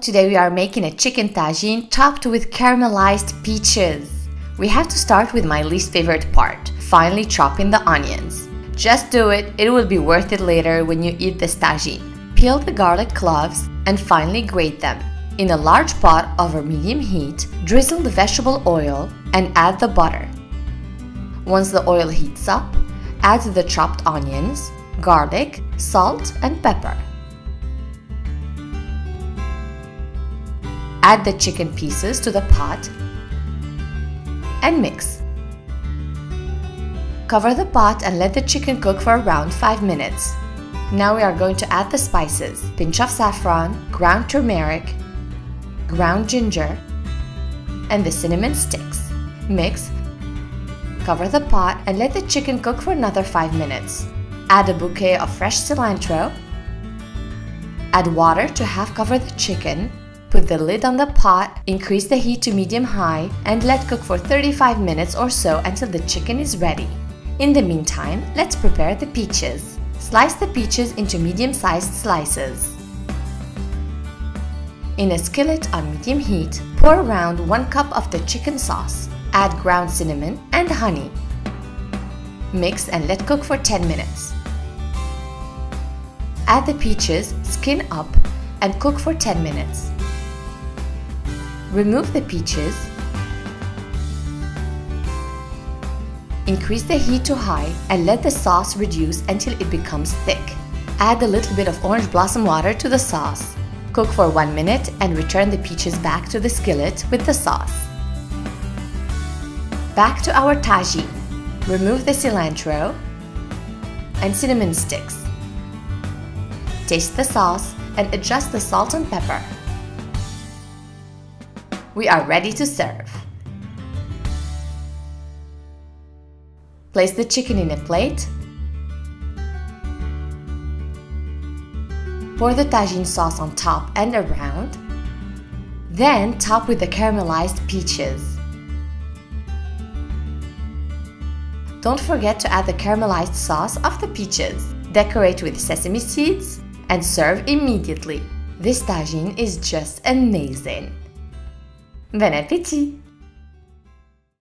today we are making a chicken tagine topped with caramelized peaches. We have to start with my least favorite part, finely chopping the onions. Just do it, it will be worth it later when you eat this tagine. Peel the garlic cloves and finely grate them. In a large pot over medium heat, drizzle the vegetable oil and add the butter. Once the oil heats up, add the chopped onions, garlic, salt and pepper. Add the chicken pieces to the pot and mix. Cover the pot and let the chicken cook for around 5 minutes. Now we are going to add the spices: pinch of saffron, ground turmeric, ground ginger, and the cinnamon sticks. Mix. Cover the pot and let the chicken cook for another 5 minutes. Add a bouquet of fresh cilantro. Add water to half cover the chicken. Put the lid on the pot, increase the heat to medium-high, and let cook for 35 minutes or so until the chicken is ready. In the meantime, let's prepare the peaches. Slice the peaches into medium-sized slices. In a skillet on medium heat, pour around 1 cup of the chicken sauce. Add ground cinnamon and honey. Mix and let cook for 10 minutes. Add the peaches, skin up, and cook for 10 minutes. Remove the peaches. Increase the heat to high and let the sauce reduce until it becomes thick. Add a little bit of orange blossom water to the sauce. Cook for 1 minute and return the peaches back to the skillet with the sauce. Back to our tagine. Remove the cilantro and cinnamon sticks. Taste the sauce and adjust the salt and pepper. We are ready to serve. Place the chicken in a plate. Pour the tagine sauce on top and around. Then top with the caramelized peaches. Don't forget to add the caramelized sauce of the peaches. Decorate with sesame seeds and serve immediately. This tagine is just amazing. Bon appétit!